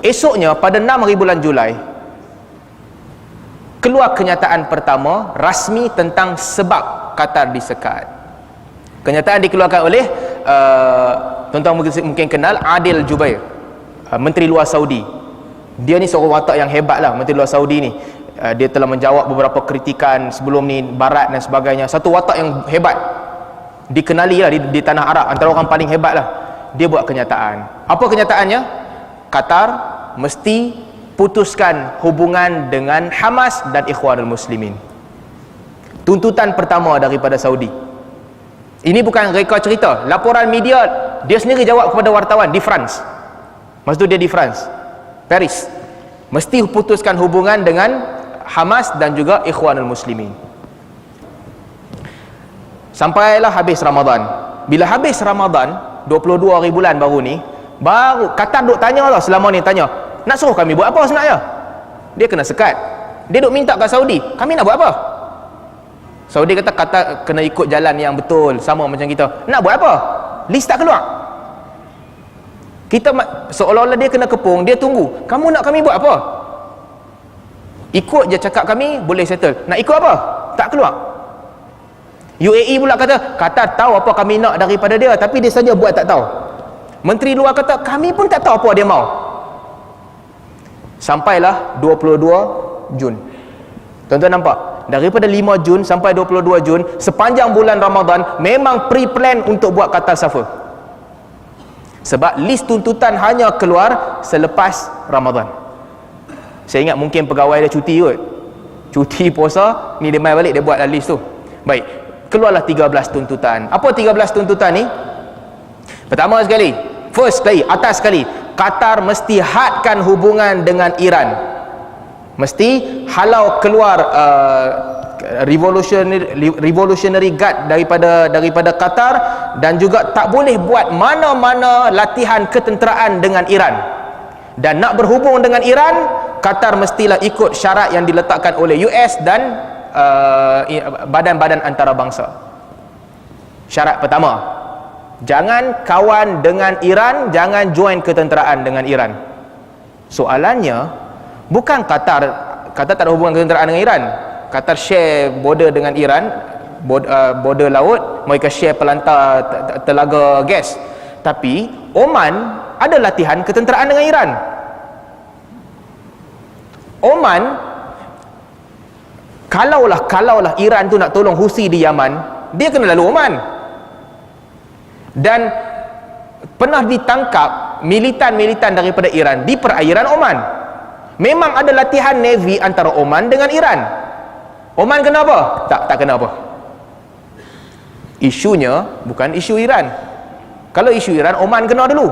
Esoknya pada 6 hari bulan Julai keluar kenyataan pertama rasmi tentang sebab Qatar disekat. Kenyataan dikeluarkan oleh tuan-tuan mungkin kenal Adil Jubair, Menteri Luar Saudi. Dia ni seorang watak yang hebat lah, Menteri Luar Saudi ni. Dia telah menjawab beberapa kritikan sebelum ni Barat dan sebagainya. Satu watak yang hebat, dikenali lah di tanah Arab, antara orang paling hebat lah. Dia buat kenyataan. Apa kenyataannya? Qatar mesti putuskan hubungan dengan Hamas dan Ikhwanul Muslimin. Tuntutan pertama daripada Saudi. Ini bukan reka cerita, laporan media. Dia sendiri jawab kepada wartawan di France. Masa tu dia di France, Paris. Mesti putuskan hubungan dengan Hamas dan juga Ikhwanul Muslimin. Sampailah habis Ramadan. Bila habis Ramadan 22 hari bulan baru ni, baru Qatar duk tanya lah, selama ni tanya, nak suruh kami buat apa sebenarnya? Dia kena sekat. Dia duk minta kat Saudi, kami nak buat apa? Saudi kata Qatar kena ikut jalan yang betul, sama macam kita. Nak buat apa? List tak keluar. Kita seolah-olah dia kena kepung, dia tunggu. Kamu nak kami buat apa? Ikut je cakap kami, boleh settle. Nak ikut apa? Tak keluar. UAE pula kata, Qatar tahu apa kami nak daripada dia, tapi dia saja buat tak tahu. Menteri luar kata, kami pun tak tahu apa dia mau. Sampailah 22 Jun. Tuan-tuan nampak? Daripada 5 Jun sampai 22 Jun, sepanjang bulan Ramadan, memang pre-plan untuk buat Qatar Suffer. Sebab list tuntutan hanya keluar selepas Ramadan. Saya ingat mungkin pegawai dia cuti kot. Cuti puasa, ni dia main balik, dia buat list tu. Baik, keluarlah 13 tuntutan. Apa 13 tuntutan ni? Pertama sekali, first sekali, atas sekali, Qatar mesti hadkan hubungan dengan Iran. Mesti halau keluar revolutionary guard daripada Qatar, dan juga tak boleh buat mana-mana latihan ketenteraan dengan Iran. Dan nak berhubung dengan Iran, Qatar mestilah ikut syarat yang diletakkan oleh US dan badan-badan antarabangsa. Syarat pertama, jangan kawan dengan Iran, jangan join ketenteraan dengan Iran. Soalannya, bukan Qatar tak ada hubungan ketenteraan dengan Iran. Qatar share border dengan Iran, border laut, mereka share pelantar telaga gas. Tapi Oman ada latihan ketenteraan dengan Iran. Oman, kalaulah Iran tu nak tolong Husi di Yaman, dia kena lalu Oman. Dan pernah ditangkap militan-militan daripada Iran di perairan Oman. Memang ada latihan navy antara Oman dengan Iran. Oman kena apa? Tak kena apa. Isunya bukan isu Iran. Kalau isu Iran, Oman kena dulu.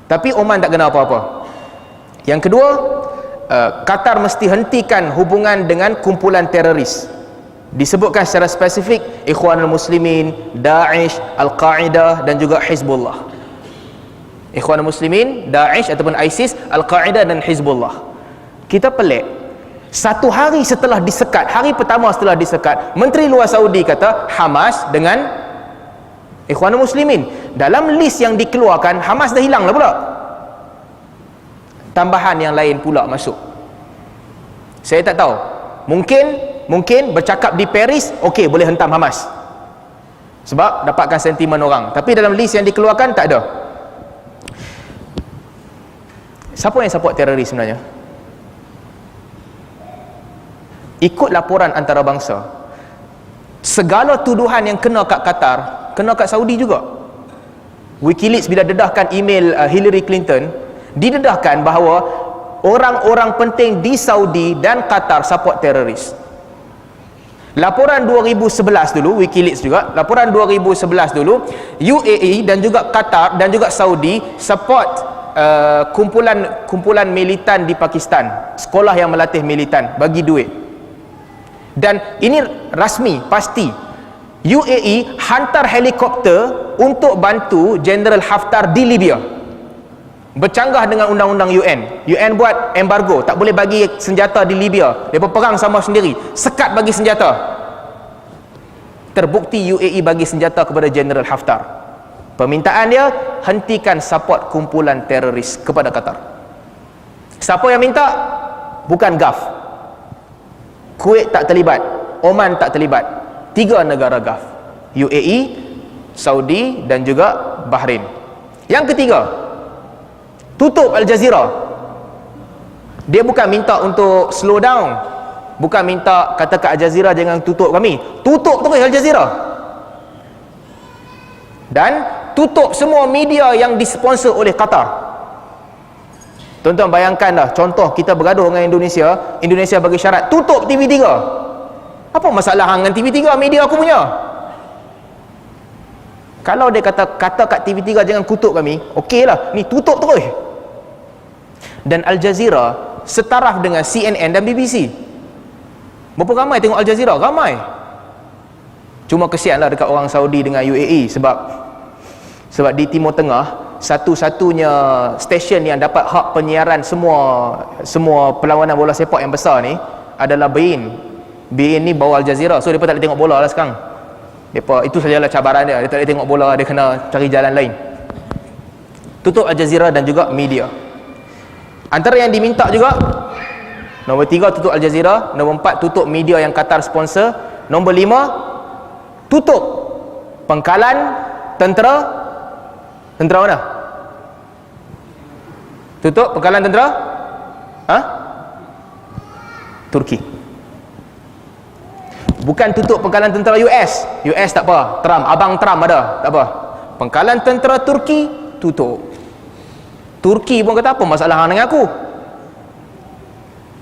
Tapi Oman tak kena apa-apa. Yang kedua, Qatar mesti hentikan hubungan dengan kumpulan teroris. Disebutkan secara spesifik Ikhwanul Muslimin, Daesh, Al-Qaeda dan juga Hizbullah. Ikhwanul Muslimin, Daesh ataupun ISIS, Al-Qaeda dan Hizbullah. Kita pelik, satu hari setelah disekat, hari pertama setelah disekat, Menteri Luar Saudi kata Hamas dengan Ikhwanul Muslimin. Dalam list yang dikeluarkan, Hamas dah hilang lah pula. Tambahan yang lain pula masuk. Saya tak tahu. Mungkin bercakap di Paris, okey, boleh hentam Hamas. Sebab dapatkan sentimen orang. Tapi dalam list yang dikeluarkan tak ada. Siapa yang support teroris sebenarnya? Ikut laporan antarabangsa, segala tuduhan yang kena kat Qatar, kena kat Saudi juga. WikiLeaks bila dedahkan email Hillary Clinton, didedahkan bahawa orang-orang penting di Saudi dan Qatar support teroris. Laporan 2011 dulu, WikiLeaks juga, laporan 2011 dulu, UAE dan juga Qatar dan juga Saudi support kumpulan militan di Pakistan, sekolah yang melatih militan, bagi duit. Dan ini rasmi, pasti UAE hantar helikopter untuk bantu General Haftar di Libya. Bercanggah dengan undang-undang UN. UN buat embargo, tak boleh bagi senjata di Libya. Mereka perang sama sendiri, sekat bagi senjata. Terbukti UAE bagi senjata kepada General Haftar. Permintaan dia, hentikan support kumpulan teroris kepada Qatar. Siapa yang minta? Bukan Gulf. Kuwait tak terlibat, Oman tak terlibat. 3 negara Gulf, UAE, Saudi dan juga Bahrain. Yang ketiga, tutup Al Jazeera. Dia bukan minta untuk slow down, bukan minta kata kat Al Jazeera jangan tutup kami, tutup terus Al Jazeera. Dan tutup semua media yang disponsor oleh Qatar. Tuan-tuan bayangkan dah, contoh kita bergaduh dengan Indonesia, Indonesia bagi syarat tutup TV3. Apa masalah dengan TV3? Media aku punya. Kalau dia kata kat TV3 jangan kutuk kami, okey lah, ni tutup terus. Dan Al Jazeera setaraf dengan CNN dan BBC. Berapa ramai tengok Al Jazeera? Ramai. Cuma kesianlah dekat orang Saudi dengan UAE, sebab di Timur Tengah satu-satunya stesen yang dapat hak penyiaran semua perlawanan bola sepak yang besar ni adalah BeIN. BeIN ni bawa Al Jazeera, so mereka tak boleh tengok bola lah sekarang. Itu sajalah cabaran dia tak boleh tengok bola, dia kena cari jalan lain. Tutup Al Jazeera dan juga media. Antara yang diminta juga, nombor 3 tutup Al Jazeera, nombor 4 tutup media yang Qatar sponsor, nombor 5 tutup pangkalan tentera mana? Tutup pangkalan tentera Turki. Bukan tutup pangkalan tentera US tak apa, Trump, abang Trump ada, tak apa. Pangkalan tentera Turki tutup. Turki pun kata apa masalah dengan aku.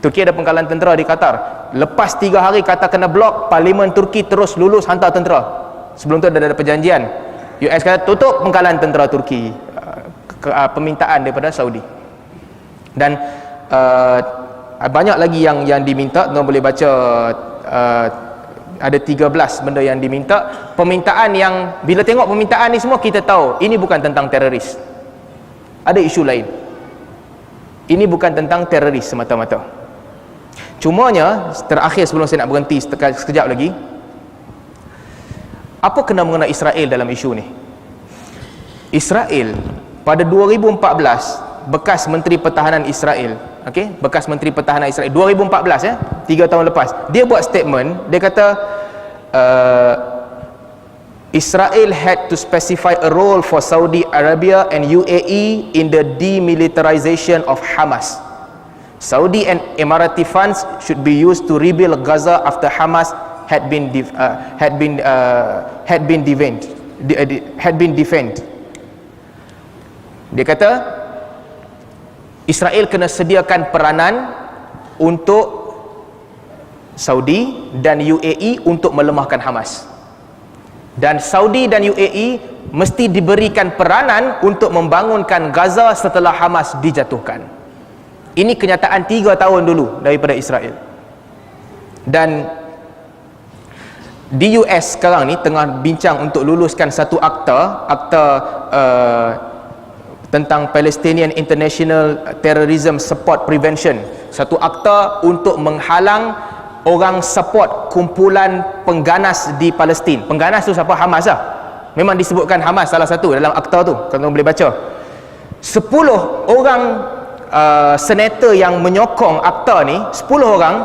Turki ada pangkalan tentera di Qatar. Lepas 3 hari Qatar kena blok, Parlimen Turki terus lulus hantar tentera. Sebelum tu ada perjanjian. US kata tutup pangkalan tentera Turki. Permintaan daripada Saudi. Dan banyak lagi yang diminta. Tuan boleh baca, ada 13 benda yang diminta. Permintaan yang bila tengok permintaan ni semua kita tahu ini bukan tentang teroris. Ada isu lain. Ini bukan tentang teroris semata-mata. Cumanya terakhir sebelum saya nak berhenti sekejap lagi, apa kena mengenai Israel dalam isu ni? Israel pada 2014, bekas Menteri Pertahanan Israel, bekas Menteri Pertahanan Israel 2014 3 tahun lepas, dia buat statement, dia kata Israel had to specify a role for Saudi Arabia and UAE in the demilitarization of Hamas. Saudi and Emirati funds should be used to rebuild Gaza after Hamas had been defended. Dia kata Israel kena sediakan peranan untuk Saudi dan UAE untuk melemahkan Hamas. Dan Saudi dan UAE mesti diberikan peranan untuk membangunkan Gaza setelah Hamas dijatuhkan. Ini kenyataan 3 tahun dulu daripada Israel. Dan di US sekarang ni tengah bincang untuk luluskan satu akta tentang Palestinian International Terrorism Support Prevention. Satu akta untuk menghalang orang support kumpulan pengganas di Palestin. Pengganas tu siapa? Hamas lah. Memang disebutkan Hamas salah satu dalam akta tu, kalau boleh baca. 10 orang senator yang menyokong akta ni, 10 orang,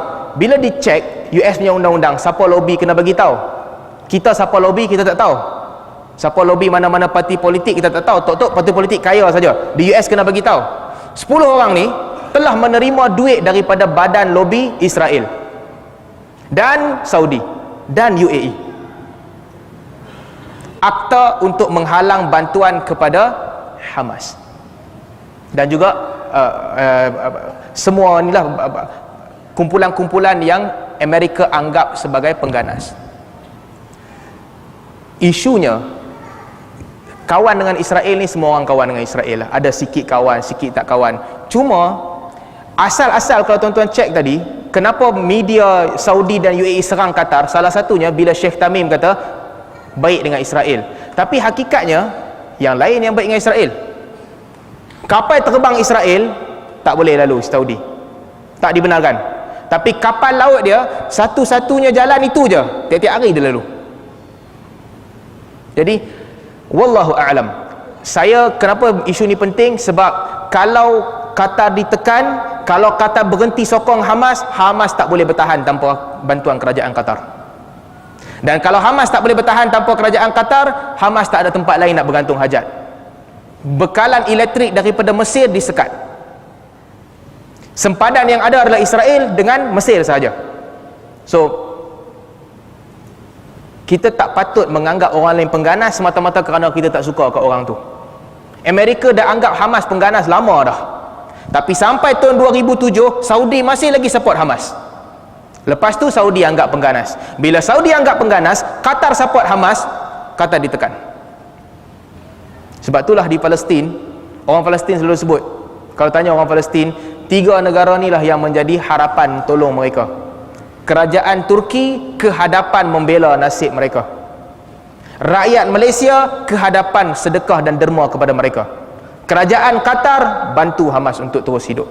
bila dicek US punya undang-undang, siapa lobby kena bagi tahu. Kita siapa lobby kita tak tahu. Siapa lobby mana-mana parti politik kita tak tahu. Tok-tok parti politik kaya saja. Di US kena bagi tahu. 10 orang ni telah menerima duit daripada badan lobby Israel dan Saudi dan UAE. Akta untuk menghalang bantuan kepada Hamas. Dan juga semua inilah kumpulan-kumpulan yang Amerika anggap sebagai pengganas. Isunya, kawan dengan Israel ni semua orang kawan dengan Israel lah. Ada sikit kawan, sikit tak kawan. Cuma asal-asal kalau tuan-tuan cek tadi, kenapa media Saudi dan UAE serang Qatar? Salah satunya bila Sheikh Tamim kata baik dengan Israel. Tapi hakikatnya yang lain yang baik dengan Israel. Kapal terbang Israel tak boleh lalu Saudi, tak dibenarkan. Tapi kapal laut dia satu-satunya jalan itu je, tiap-tiap hari dia lalu. Jadi wallahu a'lam. Saya kenapa isu ni penting? Sebab kalau Qatar ditekan, kalau Qatar berhenti sokong Hamas, Hamas tak boleh bertahan tanpa bantuan kerajaan Qatar. Dan kalau Hamas tak boleh bertahan tanpa kerajaan Qatar, Hamas tak ada tempat lain nak bergantung hajat. Bekalan elektrik daripada Mesir disekat. Sempadan yang ada adalah Israel dengan Mesir sahaja. So kita tak patut menganggap orang lain pengganas semata-mata kerana kita tak suka kat orang tu. Amerika dah anggap Hamas pengganas lama dah. Tapi sampai tahun 2007, Saudi masih lagi support Hamas. Lepas tu Saudi anggap pengganas. Bila Saudi anggap pengganas, Qatar support Hamas, Qatar ditekan. Sebab itulah di Palestin, orang Palestin selalu sebut, kalau tanya orang Palestin, 3 negara ni lah yang menjadi harapan tolong mereka. Kerajaan Turki kehadapan membela nasib mereka. Rakyat Malaysia kehadapan sedekah dan derma kepada mereka. Kerajaan Qatar bantu Hamas untuk terus hidup.